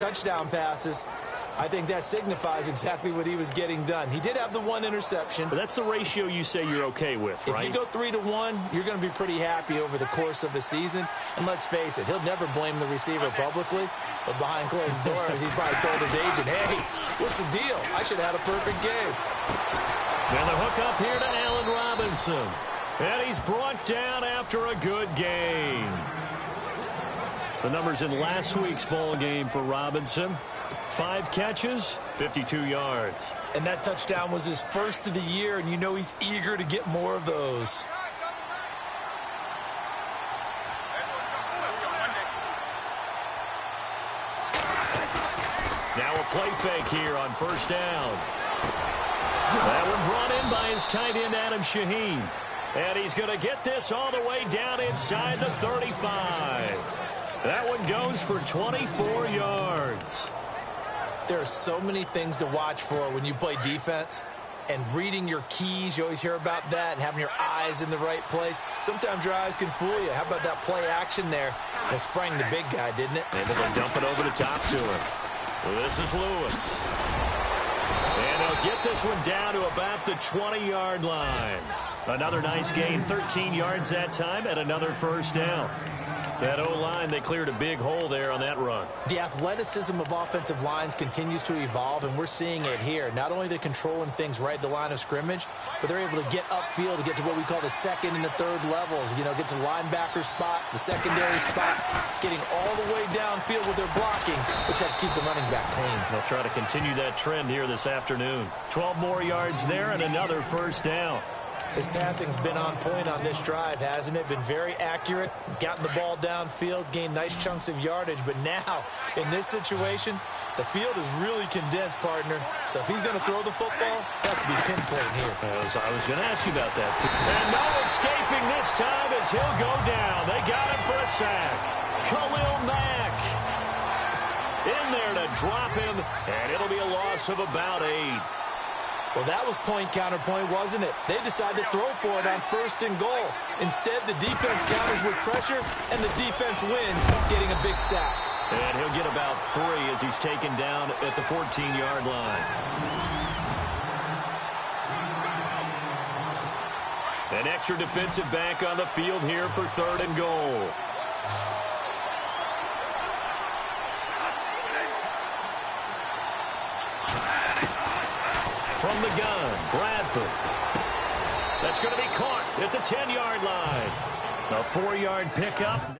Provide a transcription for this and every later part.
touchdown passes. I think that signifies exactly what he was getting done. He did have the one interception. But that's the ratio you say you're okay with, right? If you go 3-to-1, you're going to be pretty happy over the course of the season. And let's face it, he'll never blame the receiver publicly. But behind closed doors, he's probably told his agent, hey, what's the deal? I should have had a perfect game. And the hook up here to Allen Robinson. And he's brought down after a good game. The numbers in last week's ball game for Robinson. 5 catches, 52 yards. And that touchdown was his first of the year, and you know he's eager to get more of those. Now a play fake here on first down. That one brought in by his tight end, Adam Shaheen. And he's going to get this all the way down inside the 35. That one goes for 24 yards. There are so many things to watch for when you play defense. And reading your keys, you always hear about that, and having your eyes in the right place. Sometimes your eyes can fool you. How about that play action there? And it sprang the big guy, didn't it? Able to dump it over the top to him. Well, this is Lewis. And he'll get this one down to about the 20-yard line. Another nice gain, 13 yards that time, and another first down. That O-line, they cleared a big hole there on that run. The athleticism of offensive lines continues to evolve, and we're seeing it here. Not only they're controlling things right at the line of scrimmage, but they're able to get upfield to get to what we call the second and the third levels. You know, get to linebacker spot, the secondary spot, getting all the way downfield with their blocking, which helps keep the running back clean. They'll try to continue that trend here this afternoon. 12 more yards there and another first down. His passing's been on point on this drive, hasn't it? Been very accurate, gotten the ball downfield, gained nice chunks of yardage. But now, in this situation, the field is really condensed, partner. So if he's going to throw the football, that could be pinpoint here. I was going to ask you about that. And no escaping this time as he'll go down. They got him for a sack. Khalil Mack in there to drop him, and it'll be a loss of about 8. Well, that was point counterpoint, wasn't it? They decided to throw for it on first and goal. Instead, the defense counters with pressure, and the defense wins, getting a big sack. And he'll get about 3 as he's taken down at the 14-yard line. An extra defensive back on the field here for 3rd and goal. From the gun, Bradford. That's going to be caught at the 10-yard line. A 4-yard pickup.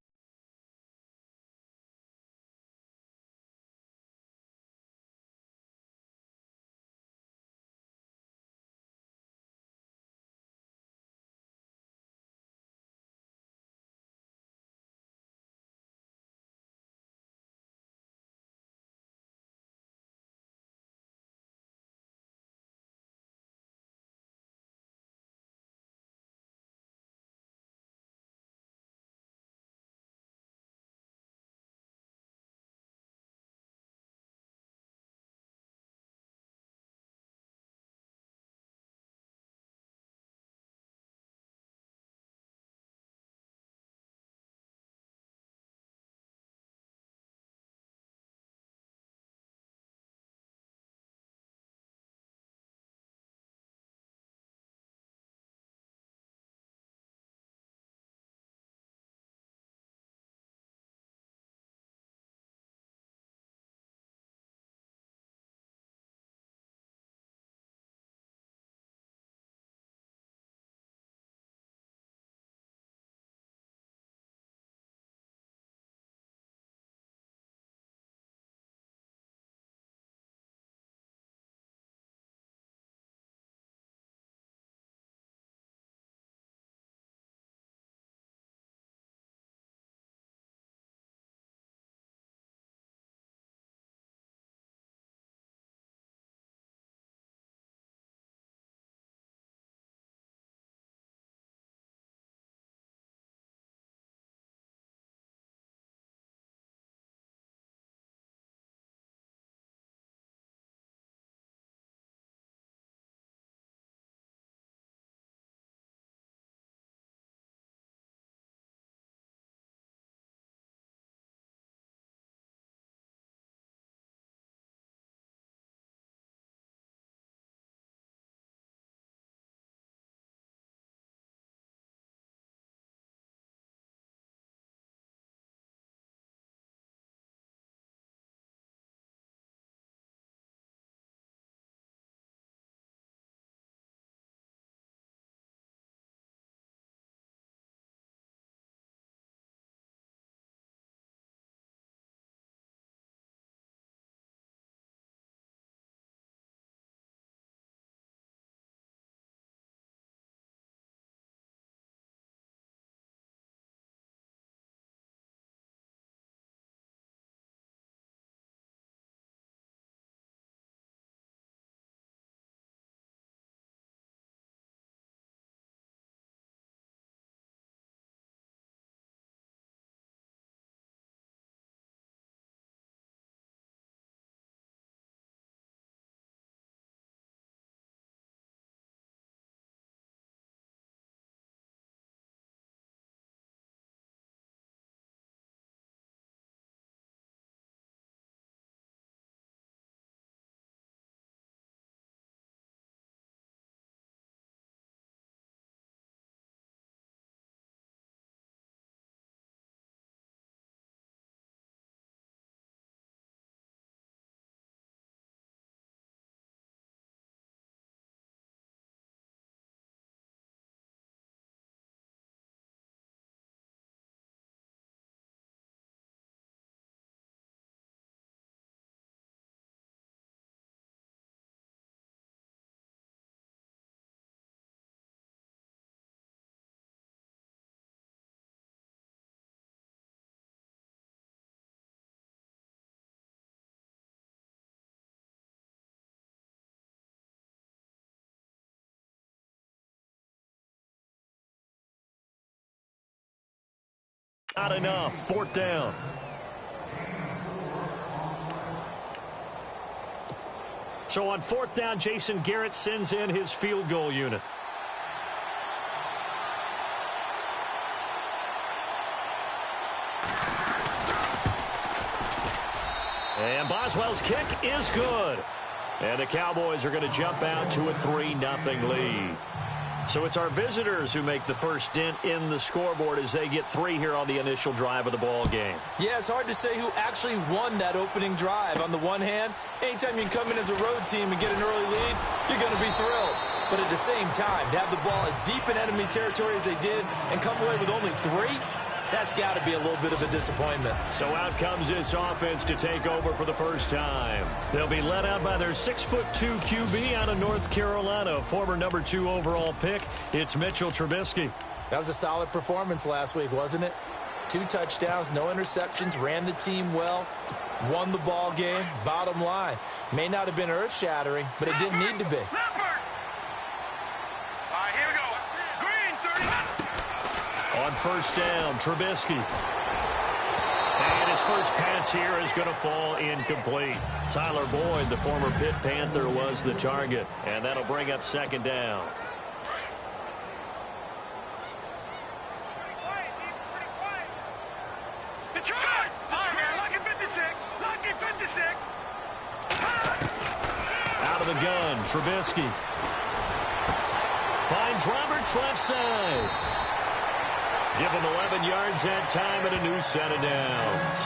Not enough. 4th down. So on 4th down, Jason Garrett sends in his field goal unit. And Boswell's kick is good. And the Cowboys are going to jump out to a 3-0 lead. So it's our visitors who make the first dent in the scoreboard as they get 3 here on the initial drive of the ball game. Yeah, it's hard to say who actually won that opening drive. On the one hand, anytime you can come in as a road team and get an early lead, you're going to be thrilled. But at the same time, to have the ball as deep in enemy territory as they did and come away with only 3, that's got to be a little bit of a disappointment. So out comes this offense to take over for the first time. They'll be led out by their 6'2" QB out of North Carolina, former number 2 overall pick. It's Mitchell Trubisky. That was a solid performance last week, wasn't it? 2 touchdowns, no interceptions, ran the team well, won the ball game. Bottom line, may not have been earth-shattering, but it didn't need to be. On 1st down, Trubisky. And his first pass here is going to fall incomplete. Tyler Boyd, the former Pitt Panther, was the target. And that'll bring up 2nd down. Out of the gun, Trubisky. Finds Roberts left side. Give him 11 yards that time and a new set of downs.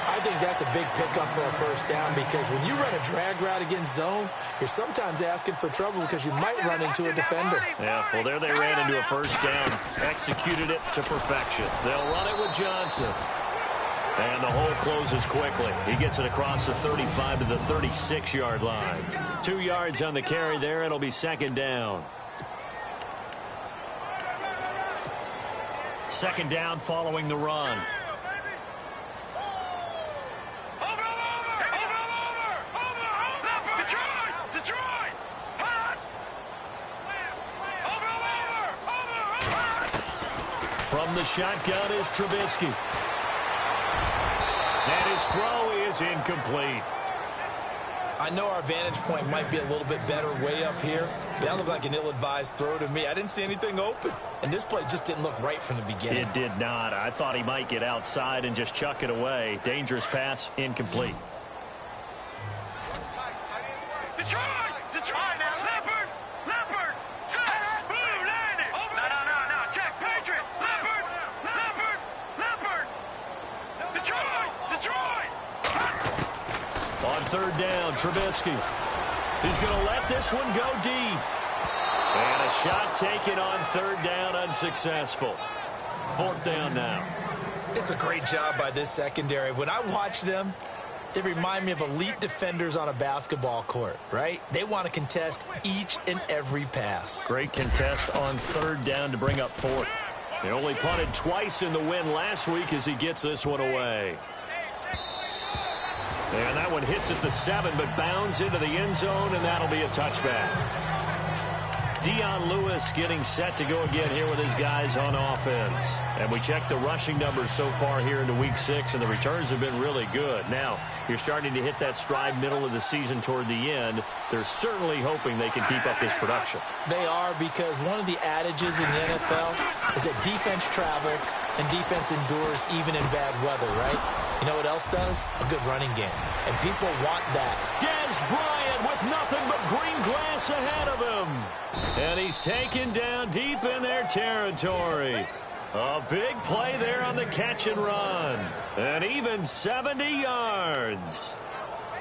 I think that's a big pickup for a first down because when you run a drag route against zone, you're sometimes asking for trouble because you might run into a defender. Yeah, well, there they ran into a first down, executed it to perfection. They'll run it with Johnson. And the hole closes quickly. He gets it across the 35 to the 36-yard line. 2 yards on the carry there. It'll be 2nd down. 2nd down following the run. From the shotgun is Trubisky. And his throw is incomplete. I know our vantage point might be a little bit better way up here, but that looked like an ill-advised throw to me. I didn't see anything open, and this play just didn't look right from the beginning. It did not. I thought he might get outside and just chuck it away. Dangerous pass, incomplete. On 3rd down, Trubisky. He's going to let this one go deep. And a shot taken on 3rd down, unsuccessful. 4th down now. It's a great job by this secondary. When I watch them, they remind me of elite defenders on a basketball court, right? They want to contest each and every pass. Great contest on 3rd down to bring up 4th. He only punted twice in the win last week as he gets this one away. And that one hits at the 7, but bounds into the end zone, and that'll be a touchback. Dion Lewis getting set to go again here with his guys on offense. And we checked the rushing numbers so far here into Week 6, and the returns have been really good. Now, you're starting to hit that stride middle of the season toward the end. They're certainly hoping they can keep up this production. They are, because one of the adages in the NFL is that defense travels and defense endures even in bad weather, right? You know what else does? A good running game. And people want that. Dez Bryant with nothing but green grass ahead of him. And he's taken down deep in their territory. A big play there on the catch and run. And even 70 yards.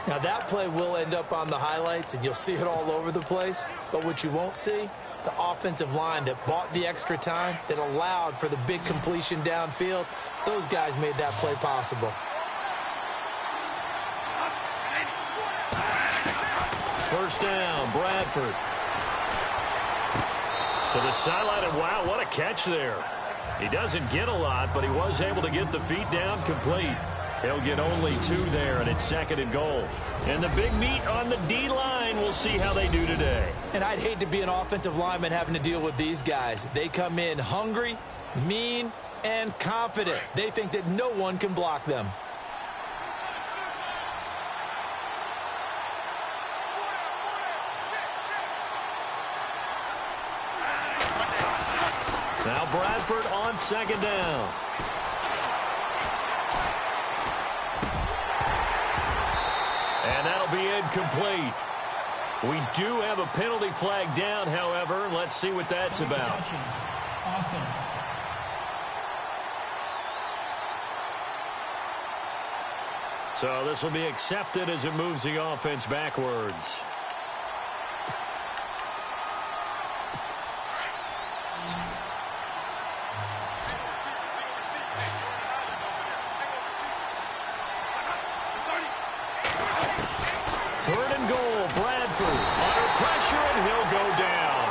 Now that play will end up on the highlights, and you'll see it all over the place. But what you won't see, the offensive line that bought the extra time, that allowed for the big completion downfield, those guys made that play possible. First down, Bradford. To the sideline, and wow, what a catch there. He doesn't get a lot, but he was able to get the feet down complete. He'll get only 2 there, and it's 2nd and goal. And the big meat on the D-line, we'll see how they do today. And I'd hate to be an offensive lineman having to deal with these guys. They come in hungry, mean, and confident. They think that no one can block them. Now Bradford on second down. And that'll be incomplete. We do have a penalty flag down, however. Let's see what that's about. Offense. So this will be accepted as it moves the offense backwards. Third and goal, Bradford under pressure, and he'll go down.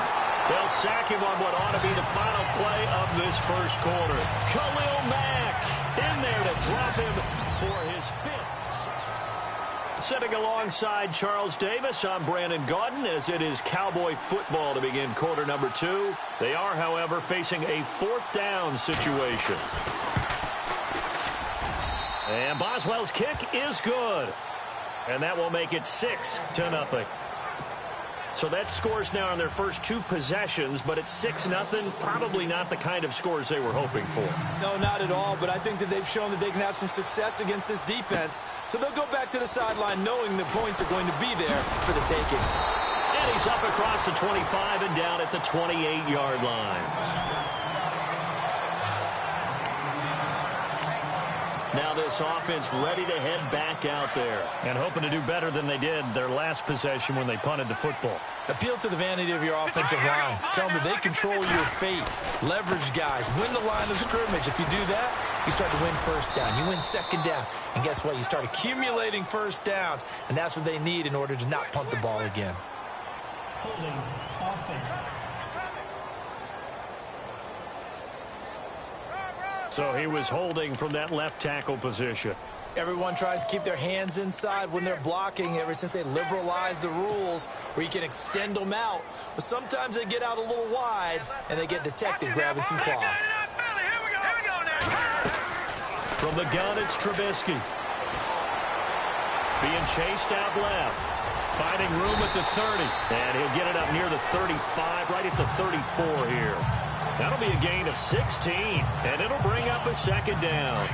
They'll sack him on what ought to be the final play of this first quarter. Khalil Mack in there to drop him for his fifth. Sitting alongside Charles Davis, I'm Brandon Gaudin, as it is Cowboy football to begin quarter number 2. They are, however, facing a fourth down situation. And Boswell's kick is good. And that will make it 6-0. So that scores now on their first 2 possessions, but it's 6-0. Probably not the kind of scores they were hoping for. No, not at all, but I think that they've shown that they can have some success against this defense. So they'll go back to the sideline knowing the points are going to be there for the taking. And he's up across the 25 and down at the 28-yard line. Now this offense ready to head back out there and hoping to do better than they did their last possession when they punted the football. Appeal to the vanity of your offensive line. Tell them that they control your fate. Leverage guys. Win the line of scrimmage. If you do that, you start to win first down. You win second down. And guess what? You start accumulating first downs. And that's what they need in order to not punt the ball again. Holding offense. So he was holding from that left tackle position. Everyone tries to keep their hands inside when they're blocking ever since they liberalized the rules where you can extend them out. But sometimes they get out a little wide and they get detected grabbing some cloth. From the gun, it's Trubisky. Being chased out left. Finding room at the 30. And he'll get it up near the 35, right at the 34 here. That'll be a gain of 16, and it'll bring up a second down.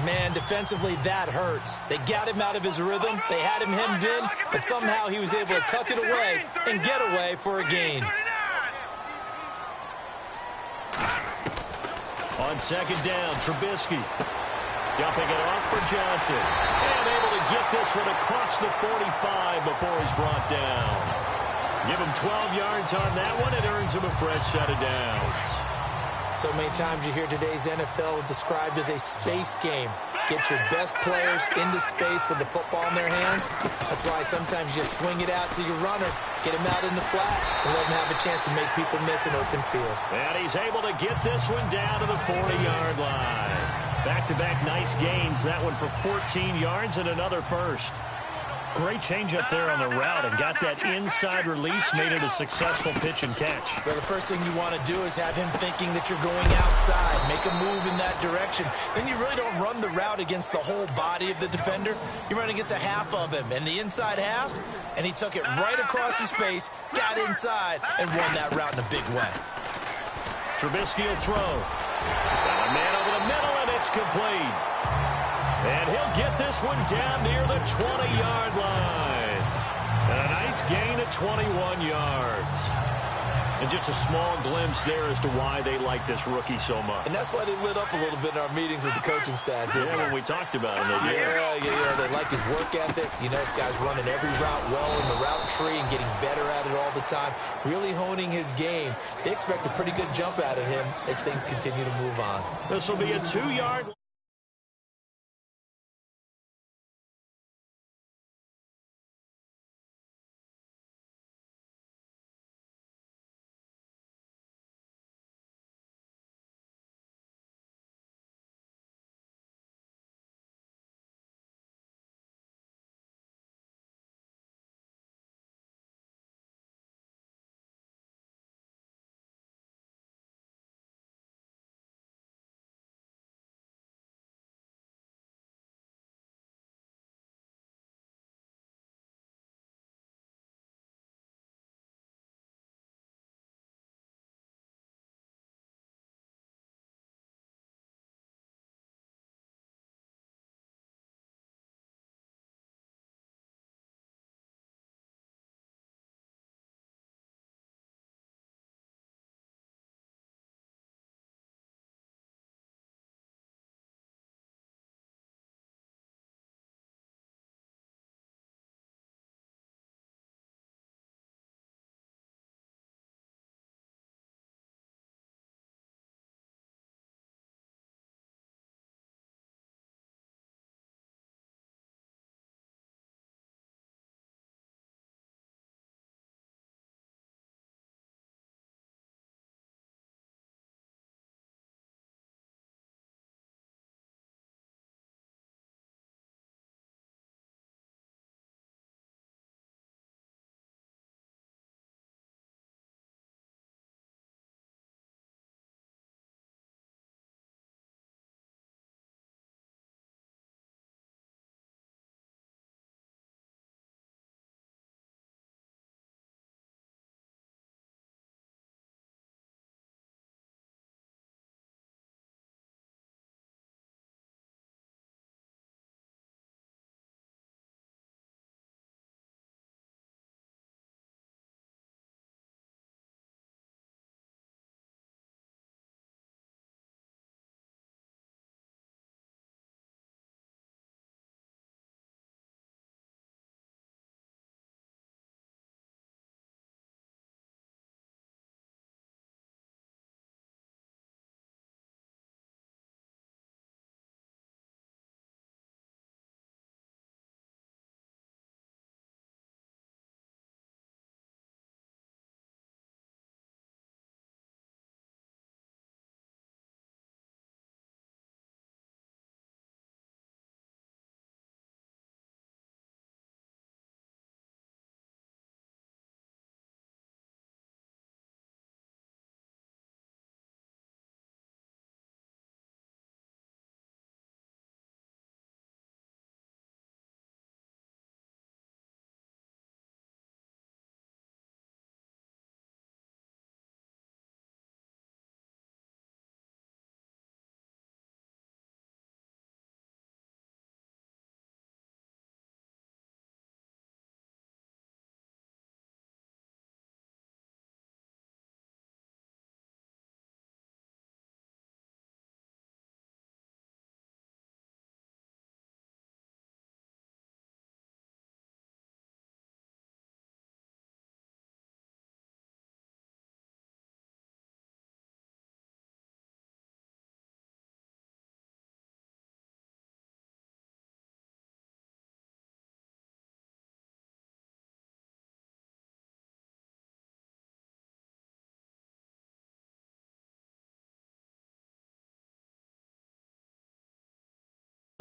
Man, defensively, that hurts. They got him out of his rhythm. They had him hemmed in, but somehow he was able to tuck it away and get away for a gain. On second down, Trubisky dumping it off for Johnson. And able to get this one across the 45 before he's brought down. Give him 12 yards on that one. It earns him a fresh set of downs. So many times you hear today's NFL described as a space game. Get your best players into space with the football in their hands. That's why sometimes you swing it out to your runner, get him out in the flat, and let him have a chance to make people miss an open field. And he's able to get this one down to the 40-yard line. Back-to-back nice gains. That one for 14 yards and another first. Great change up there on the route and got that inside release, made it a successful pitch and catch. Well, the first thing you want to do is have him thinking that you're going outside, make a move in that direction. Then you really don't run the route against the whole body of the defender. You run against a half of him, and the inside half, and he took it right across his face, got inside, and won that route in a big way. Trubisky will throw. Got a man over the middle, and it's complete. And he'll get this one down near the 20-yard line. And a nice gain of 21 yards. And just a small glimpse there as to why they like this rookie so much. And that's why they lit up a little bit in our meetings with the coaching staff, didn't they? When we talked about him, they did. Yeah, they like his work ethic. You know, this guy's running every route well in the route tree and getting better at it all the time, really honing his game. They expect a pretty good jump out of him as things continue to move on. This will be a 2-yard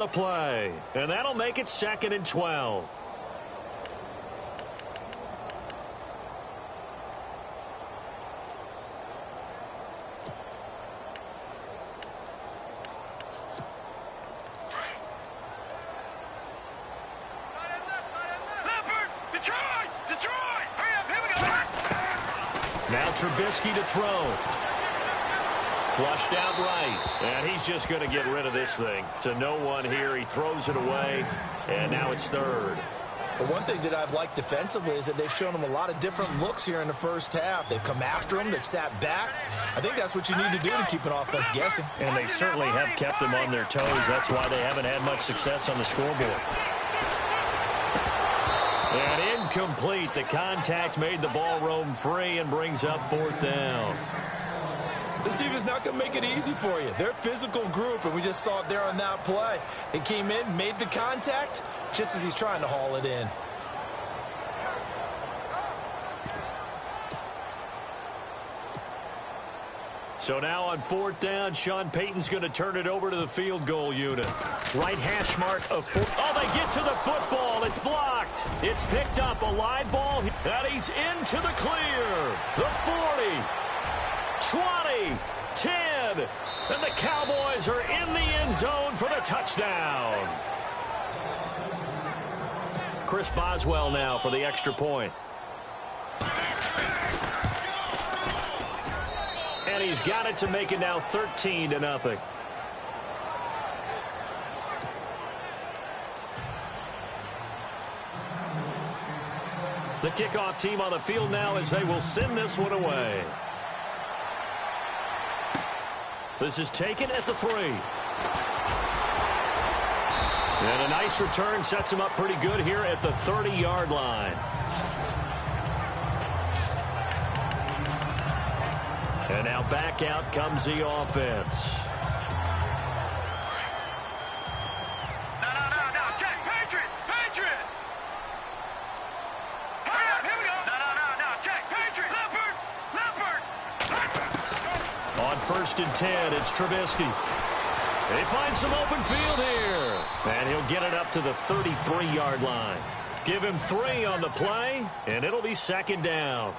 The play, and that'll make it 2nd and 12. Now Trubisky to throw. Flushed out right, and he's just going to get rid of this thing. To no one here, he throws it away, and now it's 3rd. But one thing that I've liked defensively is that they've shown him a lot of different looks here in the first half. They've come after him. They've sat back. I think that's what you need to do to keep an offense guessing. And they certainly have kept them on their toes. That's why they haven't had much success on the scoreboard. And incomplete. The contact made the ball roam free and brings up 4th down. This team is not going to make it easy for you. They're a physical group, and we just saw it there on that play. They came in, made the contact, just as he's trying to haul it in. So now on 4th down, Sean Payton's going to turn it over to the field goal unit. Right hash mark of 4. Oh, they get to the football. It's blocked. It's picked up. A live ball. And he's into the clear. The 40. 20, 10, and the Cowboys are in the end zone for the touchdown. Chris Boswell now for the extra point. And he's got it to make it now 13-0. The kickoff team on the field now as they will send this one away. This is taken at the 3. And a nice return sets him up pretty good here at the 30-yard line. And now back out comes the offense. On 1st and 10, it's Trubisky. They find some open field here. And he'll get it up to the 33-yard line. Give him 3 on the play, and it'll be 2nd down.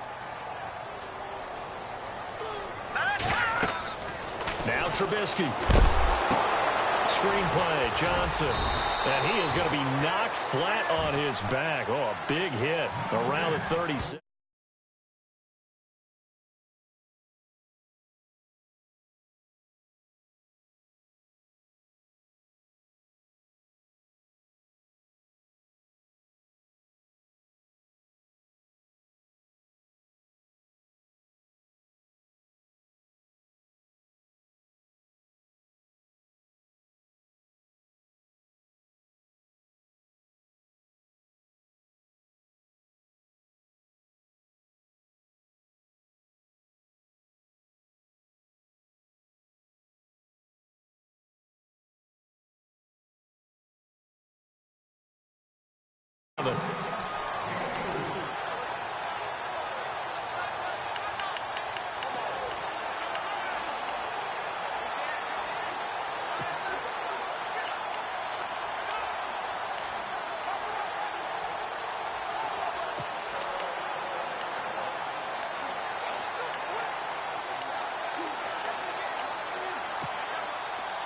Now Trubisky. Screenplay, Johnson. And he is going to be knocked flat on his back. Oh, a big hit around the 36.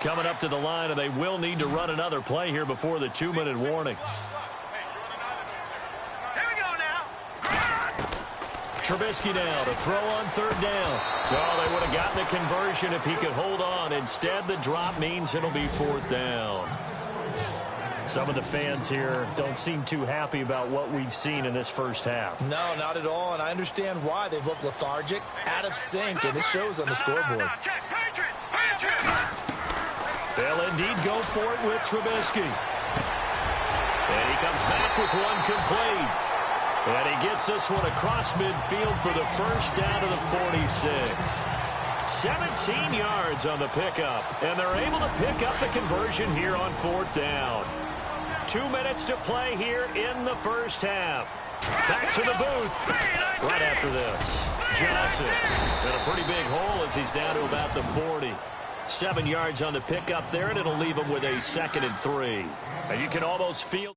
Coming up to the line, and they will need to run another play here before the 2-minute warning. Here we go now. Trubisky now to throw on 3rd down. Oh, they would have gotten a conversion if he could hold on. Instead, the drop means it'll be 4th down. Some of the fans here don't seem too happy about what we've seen in this first half. No, not at all, and I understand why. They've looked lethargic, out of sync, and it shows on the scoreboard. They'll indeed go for it with Trubisky. And he comes back with one complete. And he gets this one across midfield for the first down to the 46. 17 yards on the pickup. And they're able to pick up the conversion here on 4th down. 2 minutes to play here in the first half. Back to the booth right after this. Johnson in a pretty big hole as he's down to about the 40. 7 yards on the pickup there, and it'll leave him with a 2nd and 3. And you can almost feel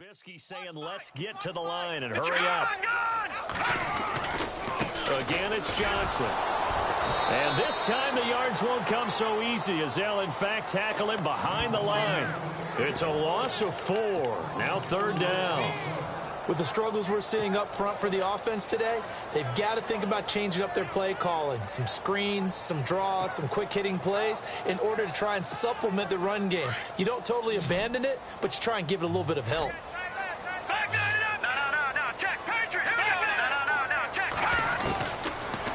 Trubisky saying, let's get to the line and hurry up. Again, it's Johnson. And this time the yards won't come so easy as they'll, in fact, tackle him behind the line. It's a loss of 4. Now 3rd down. With the struggles we're seeing up front for the offense today, they've got to think about changing up their play calling. Some screens, some draws, some quick-hitting plays in order to try and supplement the run game. You don't totally abandon it, but you try and give it a little bit of help.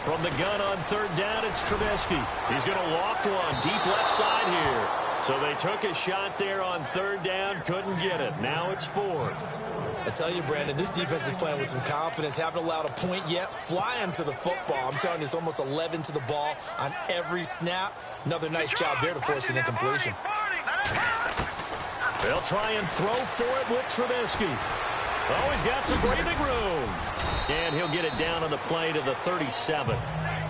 From the gun on 3rd down, it's Trubisky. He's going to loft one deep left side here. So they took a shot there on 3rd down, couldn't get it. Now it's 4th. I tell you, Brandon, this defense is playing with some confidence. Haven't allowed a point yet. Flying to the football. I'm telling you, it's almost 11 to the ball on every snap. Another nice job there to force an incompletion. They'll try and throw for it with Trubisky. Oh, he's got some breathing room. And he'll get it down on the play to the 37.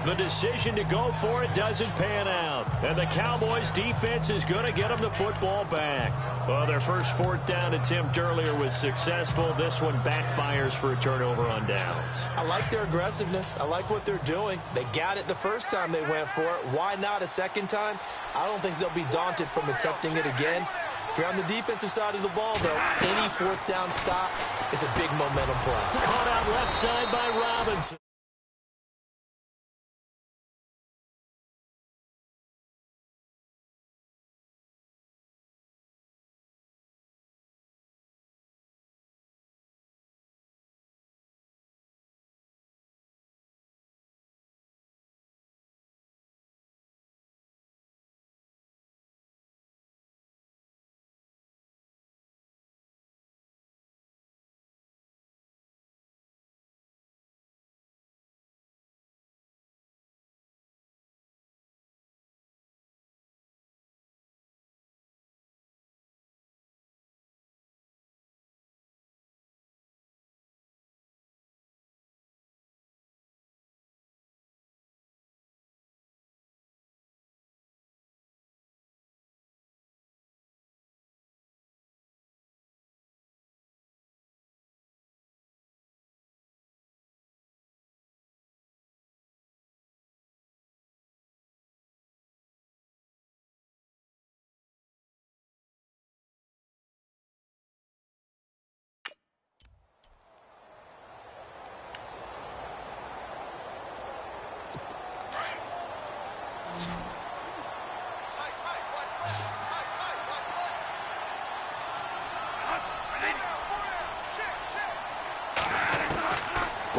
The decision to go for it doesn't pan out. And the Cowboys' defense is going to get them the football back. Well, their first 4th down attempt earlier was successful. This one backfires for a turnover on downs. I like their aggressiveness. I like what they're doing. They got it the first time they went for it. Why not a second time? I don't think they'll be daunted from attempting it again. If you're on the defensive side of the ball, though, any 4th down stop is a big momentum play. Caught out left side by Robinson.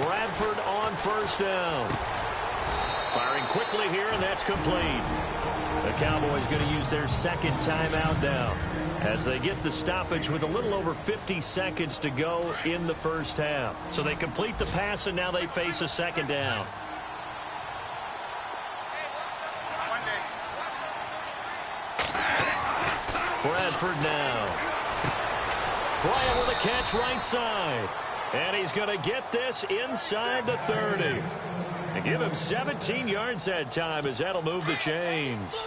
Bradford on 1st down. Firing quickly here, and that's complete. The Cowboys going to use their 2nd timeout now as they get the stoppage with a little over 50 seconds to go in the first half. So they complete the pass, and now they face a 2nd down. Bradford now. Bryant with a catch right side. And he's going to get this inside the 30. And give him 17 yards that time as that'll move the chains.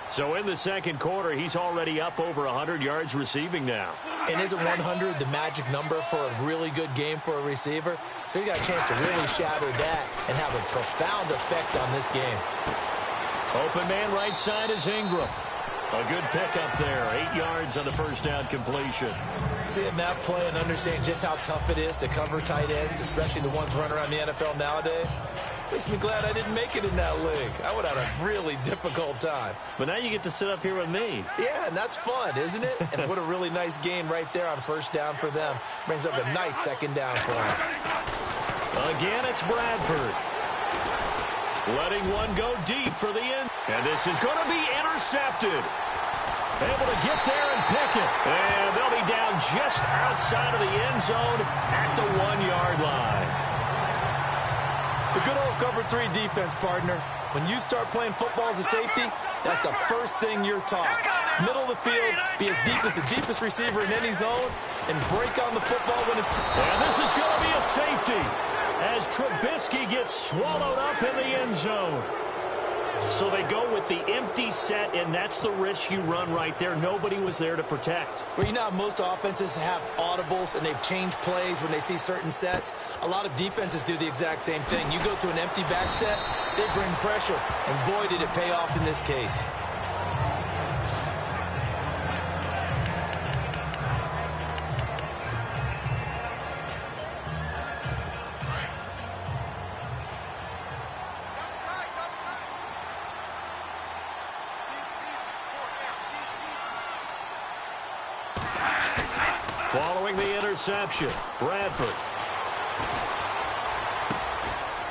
So in the 2nd quarter, he's already up over 100 yards receiving now. And isn't 100 the magic number for a really good game for a receiver? So he got a chance to really shatter that and have a profound effect on this game. Open man right side is Ingram. A good pickup there. 8 yards on the 1st down completion. Seeing that play and understanding just how tough it is to cover tight ends, especially the ones running around the NFL nowadays, makes me glad I didn't make it in that league. I would have had a really difficult time. But now you get to sit up here with me. Yeah, and that's fun, isn't it? And what a really nice game right there on 1st down for them. Brings up a nice 2nd down for them. Again, it's Bradford. Letting one go deep for the end. And this is going to be intercepted. Able to get there and pick it. And they'll be down just outside of the end zone at the 1-yard line. The good old cover 3 defense, partner. When you start playing football as a safety, that's the first thing you're taught. Middle of the field, be as deep as the deepest receiver in any zone, and break on the football when it's... And this is going to be a safety as Trubisky gets swallowed up in the end zone. So they go with the empty set, and that's the risk you run right there. Nobody was there to protect. Well, you know how most offenses have audibles, and they've changed plays when they see certain sets. A lot of defenses do the exact same thing. You go to an empty back set, they bring pressure, and boy, did it pay off in this case. Following the interception, Bradford.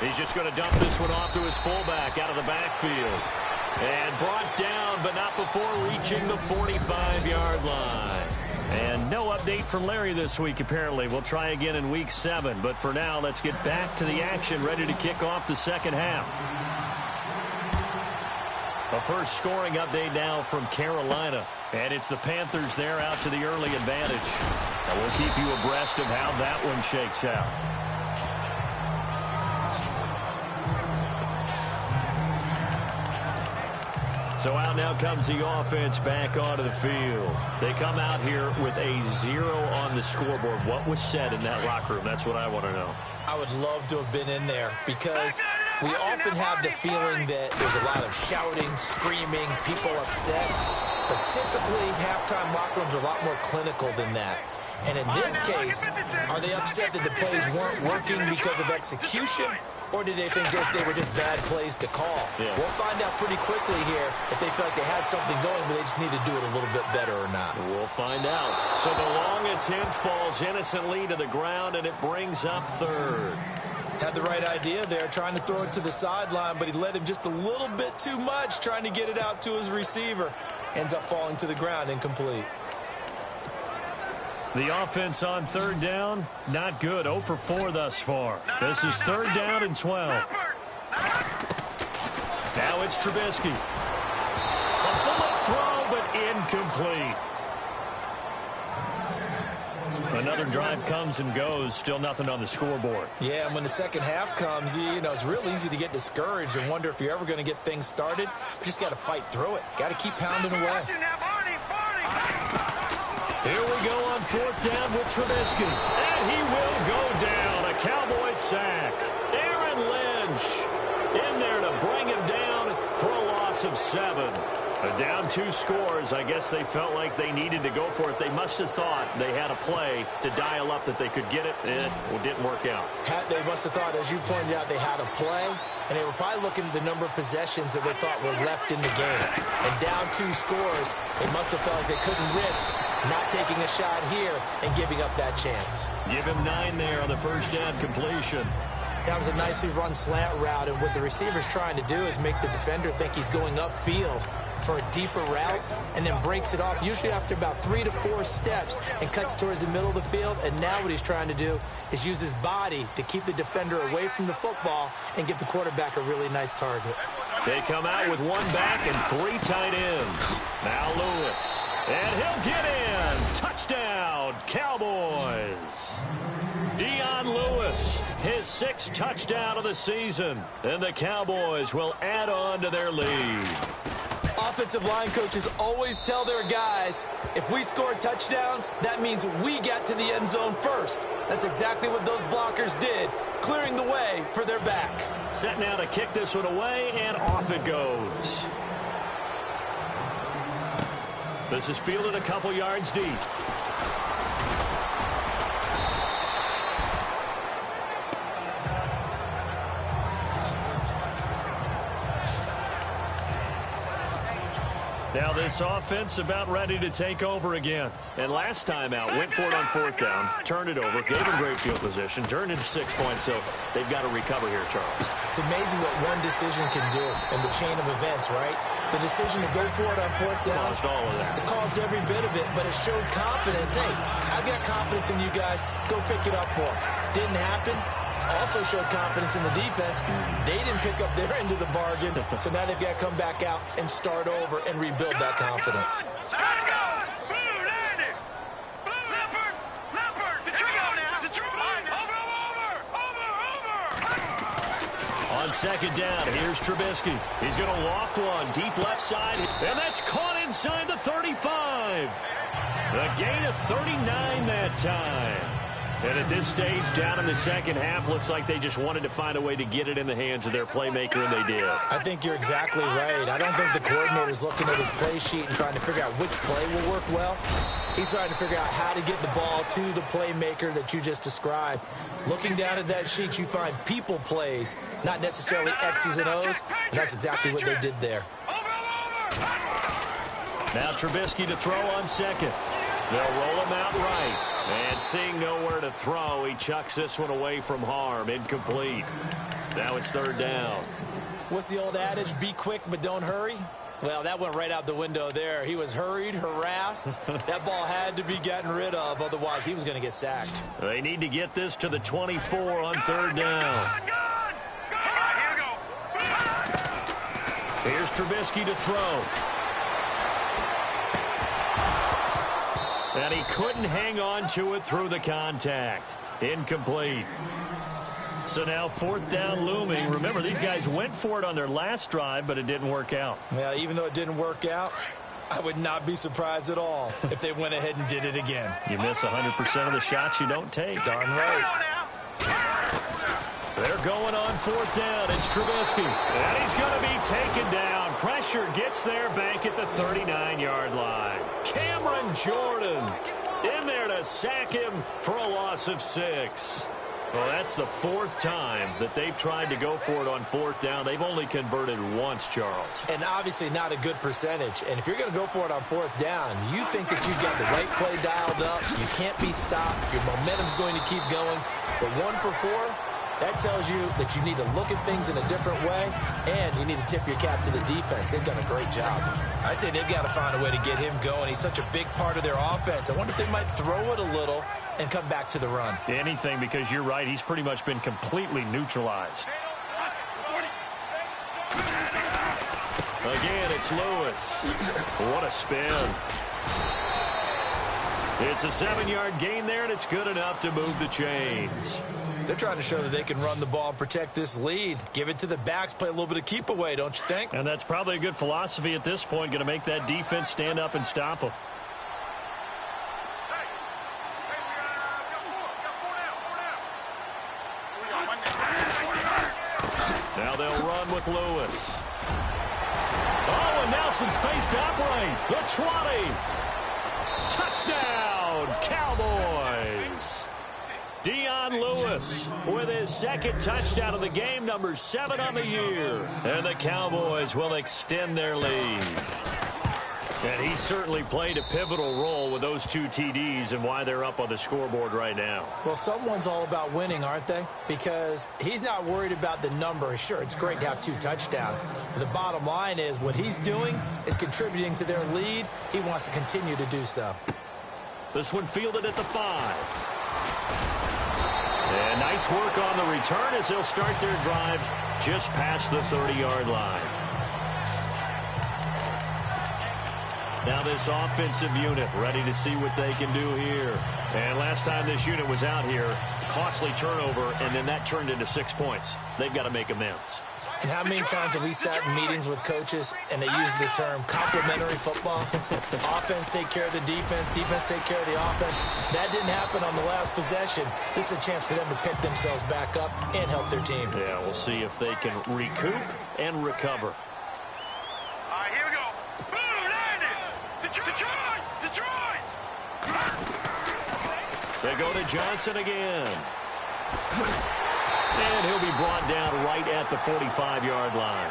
He's just going to dump this one off to his fullback out of the backfield. And brought down, but not before reaching the 45-yard line. And no update from Larry this week, apparently. We'll try again in Week 7. But for now, let's get back to the action, ready to kick off the second half. A first scoring update now from Carolina. And it's the Panthers there out to the early advantage. And we'll keep you abreast of how that one shakes out. So out now comes the offense back onto the field. They come out here with a 0 on the scoreboard. What was said in that locker room? That's what I want to know. I would love to have been in there because we often have the feeling that there's a lot of shouting, screaming, people upset. But typically, halftime locker rooms are a lot more clinical than that. And in this case, are they upset that the plays weren't working because of execution? Or did they think they were just bad plays to call? Yeah. We'll find out pretty quickly here if they feel like they had something going, but they just need to do it a little bit better or not. We'll find out. So the long attempt falls innocently to the ground, and it brings up third. Had the right idea there, trying to throw it to the sideline, but he led him just a little bit too much, trying to get it out to his receiver. Ends up falling to the ground, incomplete. The offense on third down, not good. 0 for 4 thus far. This is third down and 12. Now it's Trubisky. A bullet throw, but incomplete. Another drive comes and goes. Still nothing on the scoreboard. Yeah, and when the second half comes, you know, it's real easy to get discouraged and wonder if you're ever going to get things started. You just got to fight through it. Got to keep pounding away. Here we go on fourth down with Trubisky. And he will go down. A Cowboy sack. Aaron Lynch in there to bring him down for a loss of 7. Down 2 scores. I guess they felt like they needed to go for it. They must have thought they had a play to dial up that they could get it. It didn't work out. They must have thought, as you pointed out, they had a play, and they were probably looking at the number of possessions that they thought were left in the game. And down 2 scores, they must have felt like they couldn't risk not taking a shot here and giving up that chance. Give him 9 there on the first down completion. That was a nicely run slant route, and what the receiver's trying to do is make the defender think he's going upfield for a deeper route, and then breaks it off, usually after about 3 to 4 steps, and cuts towards the middle of the field. And now what he's trying to do is use his body to keep the defender away from the football and give the quarterback a really nice target. They come out with 1 back and 3 tight ends. Now Lewis. And he'll get in. Touchdown, Cowboys. Dion Lewis, his 6th touchdown of the season. And the Cowboys will add on to their lead. Offensive line coaches always tell their guys, if we score touchdowns, that means we get to the end zone first. That's exactly what those blockers did, clearing the way for their back. Set now to kick this one away, and off it goes. This is fielded a couple yards deep. Now this offense about ready to take over again. And last time out, went for it on 4th down, turned it over, gave them great field position, turned into 6 points, so they've got to recover here, Charles. It's amazing what one decision can do in the chain of events, right? The decision to go for it on 4th down. Caused all of that. It caused every bit of it, but it showed confidence. Hey, I've got confidence in you guys. Go pick it up for them. Didn't happen. Also showed confidence in the defense. They didn't pick up their end of the bargain, so now they've got to come back out and start over and rebuild that confidence. Let's go! Blue, Andy! Blue, Leopard! Leopard! Detroit now! Detroit! Over! On 2nd down, here's Trubisky. He's going to loft one, deep left side, and that's caught inside the 35. A gain of 39 that time. And at this stage, down in the second half, looks like they just wanted to find a way to get it in the hands of their playmaker, and they did. I think you're exactly right. I don't think the coordinator's looking at his play sheet and trying to figure out which play will work well. He's trying to figure out how to get the ball to the playmaker that you just described. Looking down at that sheet, you find people plays, not necessarily X's and O's, and that's exactly what they did there. Now Trubisky to throw on 2nd. They'll roll him out right. And seeing nowhere to throw, he chucks this one away from harm. Incomplete. Now it's 3rd down. What's the old adage? Be quick, but don't hurry. Well, that went right out the window there. He was hurried, harassed. That ball had to be gotten rid of, otherwise he was going to get sacked. They need to get this to the 24 on 3rd down. Here's Trubisky to throw. And he couldn't hang on to it through the contact. Incomplete. So now 4th down looming. Remember, these guys went for it on their last drive, but it didn't work out. Yeah, even though it didn't work out, I would not be surprised at all if they went ahead and did it again. You miss 100% of the shots you don't take. Darn right. They're going on 4th down. It's Trubisky. And he's going to be taken down. Pressure gets there back at the 39-yard line. Cameron Jordan in there to sack him for a loss of 6. Well, that's the 4th time that they've tried to go for it on 4th down. They've only converted once, Charles. And obviously not a good percentage. And if you're going to go for it on 4th down, you think that you've got the right play dialed up. You can't be stopped. Your momentum's going to keep going. But 1 for 4, that tells you that you need to look at things in a different way, and you need to tip your cap to the defense. They've done a great job. I'd say they've got to find a way to get him going. He's such a big part of their offense. I wonder if they might throw it a little and come back to the run. Anything, because you're right. He's pretty much been completely neutralized. Again, it's Lewis. What a spin. It's a 7-yard gain there, and it's good enough to move the chains. They're trying to show that they can run the ball and protect this lead. Give it to the backs, play a little bit of keep away, don't you think? And that's probably a good philosophy at this point, going to make that defense stand up and stop them. Now they'll run with Lewis. Oh, and Nelson spaced upright. The 20. Touchdown, Cowboys. Dion Lewis with his 2nd touchdown of the game, number 7 on the year. And the Cowboys will extend their lead. And he certainly played a pivotal role with those 2 TDs and why they're up on the scoreboard right now. Well, someone's all about winning, aren't they? Because he's not worried about the number. Sure, it's great to have 2 touchdowns. But the bottom line is what he's doing is contributing to their lead. He wants to continue to do so. This one fielded at the 5. And nice work on the return as they'll start their drive just past the 30-yard line. Now this offensive unit ready to see what they can do here. And last time this unit was out here, costly turnover, and then that turned into 6 points. They've got to make amends. And how many times have we sat in meetings with coaches and they use the term complementary football? Offense take care of the defense, defense take care of the offense. That didn't happen on the last possession. This is a chance for them to pick themselves back up and help their team. Yeah, we'll see if they can recoup and recover. All right, here we go. Boom, landed. Detroit. They go to Johnson again. And he'll be brought down right at the 45-yard line.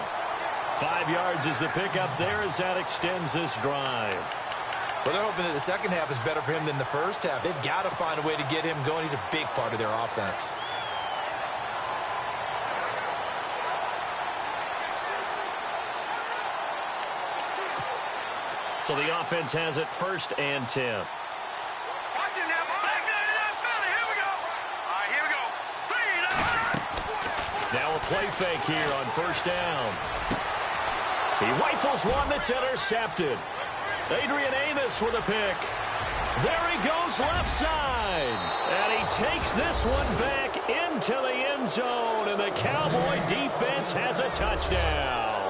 5 yards is the pickup there as that extends this drive. Well, they're hoping that the second half is better for him than the first half. They've got to find a way to get him going. He's a big part of their offense. So the offense has it 1st and 10. Watch him now. Here we go. All right, here we go. Now a play fake here on 1st down. He rifles one that's intercepted. Adrian Amos with a pick. There he goes left side. And he takes this one back into the end zone. And the Cowboy defense has a touchdown.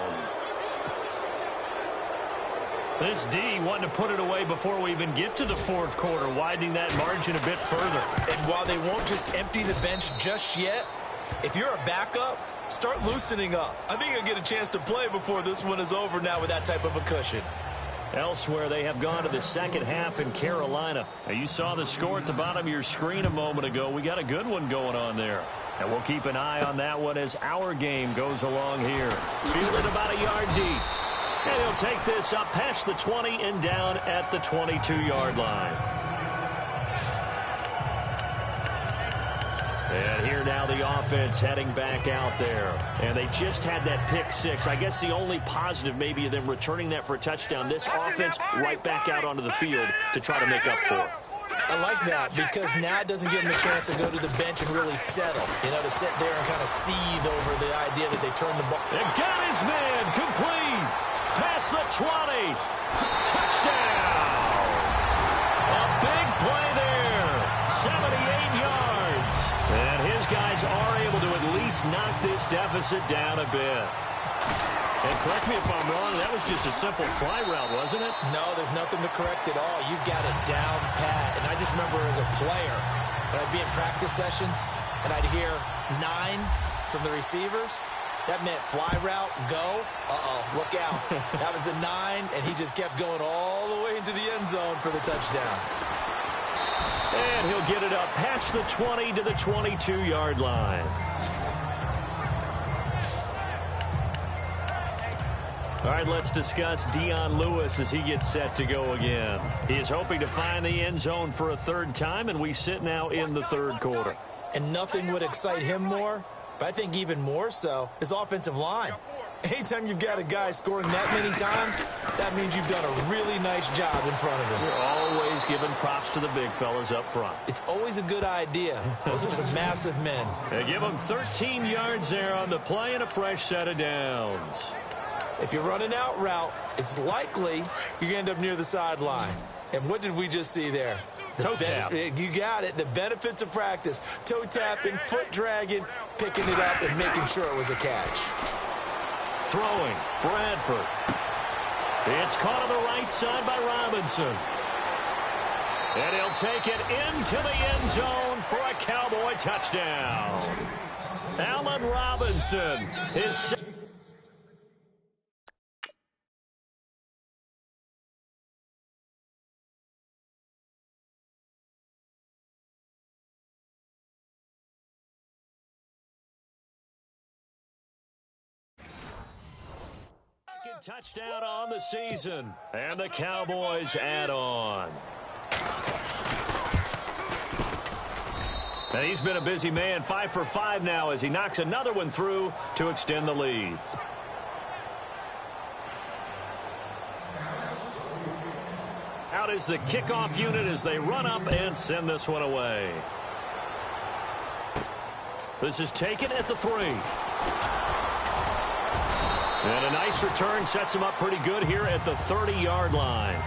This D wanting to put it away before we even get to the 4th quarter, widening that margin a bit further. And while they won't just empty the bench just yet, if you're a backup, start loosening up. I think you'll get a chance to play before this one is over now with that type of a cushion. Elsewhere, they have gone to the second half in Carolina. Now, you saw the score at the bottom of your screen a moment ago. We got a good one going on there. And we'll keep an eye on that one as our game goes along here. Fielded about a yard deep. And he'll take this up past the 20 and down at the 22-yard line. And here now the offense heading back out there. And they just had that pick 6. I guess the only positive maybe of them returning that for a touchdown. This offense right back out onto the field to try to make up for it. I like that because now it doesn't give them a chance to go to the bench and really settle. You know, to sit there and kind of seethe over the idea that they turned the ball. And got his man complete. Past the 20. Touchdown. A big play there. 78 yards. And his guys are able to at least knock this deficit down a bit. And correct me if I'm wrong, that was just a simple fly route, wasn't it? No, there's nothing to correct at all. You've got it down pat. And I just remember as a player, when I'd be in practice sessions, and I'd hear 9 from the receivers. That meant fly route, go, look out. That was the 9, and he just kept going all the way into the end zone for the touchdown. And he'll get it up past the 20 to the 22-yard line. All right, let's discuss Dion Lewis as he gets set to go again. He is hoping to find the end zone for a 3rd time, and we sit now in the 3rd quarter. And nothing would excite him more, but I think even more so, his offensive line. Anytime you've got a guy scoring that many times, that means you've done a really nice job in front of him. You're always giving props to the big fellas up front. It's always a good idea. Those are some massive men. They give him 13 yards there on the play and a fresh set of downs. If you're running out route, it's likely you're going to end up near the sideline. And what did we just see there? Toe tap. You got it. The benefits of practice. Toe tapping, foot dragging, picking it up, and making sure it was a catch. Throwing, Bradford. It's caught on the right side by Robinson. And he'll take it into the end zone for a Cowboy touchdown. Allen Robinson, his touchdown on the season, and the Cowboys add on. And he's been a busy man, 5 for 5 now as he knocks another one through to extend the lead. Out is the kickoff unit as they run up and send this one away. This is taken at the 3. And a nice return sets him up pretty good here at the 30-yard line.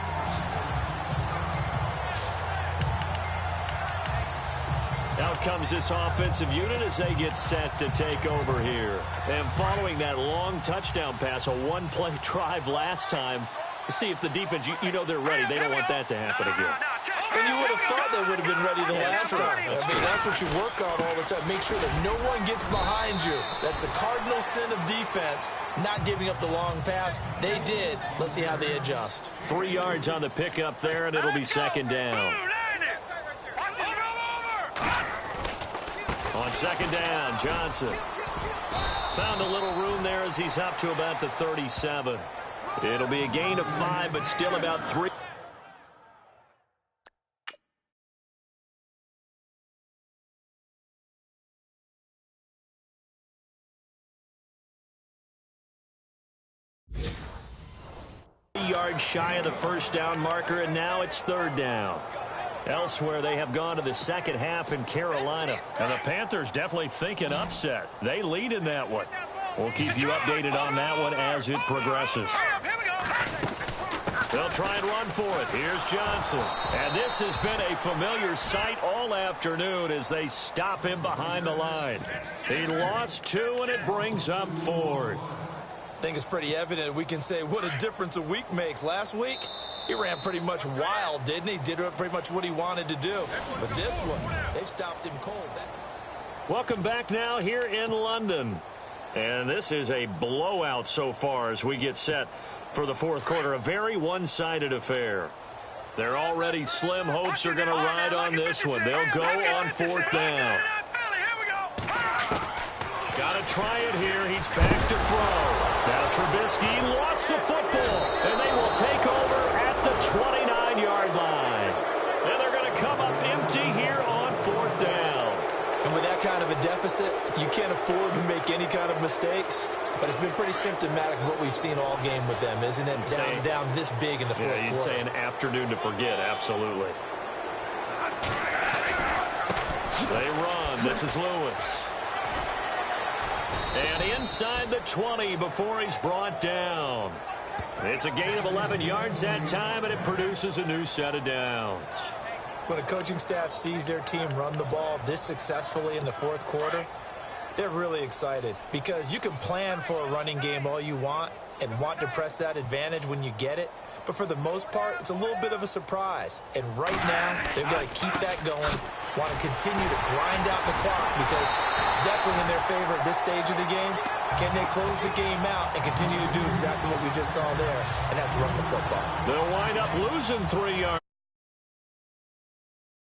Out comes this offensive unit as they get set to take over here. And following that long touchdown pass, a one-play drive last time, see if the defense, you know they're ready. They don't want that to happen again. And you would have thought they would have been ready the last time. I mean, that's what you work on all the time. Make sure that no one gets behind you. That's the cardinal sin of defense, not giving up the long pass. They did. Let's see how they adjust. 3 yards on the pickup there, and it'll be 2nd down. On 2nd down, Johnson. Found a little room there as he's up to about the 37. It'll be a gain of 5, but still about 3. Yards shy of the first down marker, and now it's third down. Elsewhere, they have gone to the second half in Carolina. And the Panthers definitely thinking upset. They lead in that one. We'll keep you updated on that one as it progresses. They'll try and run for it. Here's Johnson. And this has been a familiar sight all afternoon as they stop him behind the line. He lost 2, and it brings up 4th. I think it's pretty evident we can say what a difference a week makes. Last week, he ran pretty much wild, didn't he? Did pretty much what he wanted to do. But this one, they've stopped him cold. Welcome back now here in London. And this is a blowout so far as we get set for the fourth quarter. A very one-sided affair. Their already slim hopes are going to ride on this one. They'll go on 4th down. Got to try it here. He's back to throw. Now Trubisky lost the football, and they will take over at the 29-yard line. And they're going to come up empty here on 4th down. And with that kind of a deficit, you can't afford to make any kind of mistakes. But it's been pretty symptomatic of what we've seen all game with them, isn't it? Down this big in the fourth quarter. Yeah, you'd say an afternoon to forget, absolutely. They run. This is Lewis. And inside the 20 before he's brought down. It's a gain of 11 yards that time, and it produces a new set of downs. When a coaching staff sees their team run the ball this successfully in the fourth quarter, they're really excited because you can plan for a running game all you want and want to press that advantage when you get it. But for the most part, it's a little bit of a surprise. And right now, they've got to keep that going, want to continue to grind out the clock because it's definitely in their favor at this stage of the game. Can they close the game out and continue to do exactly what we just saw there, and that's run the football? They'll wind up losing 3 yards.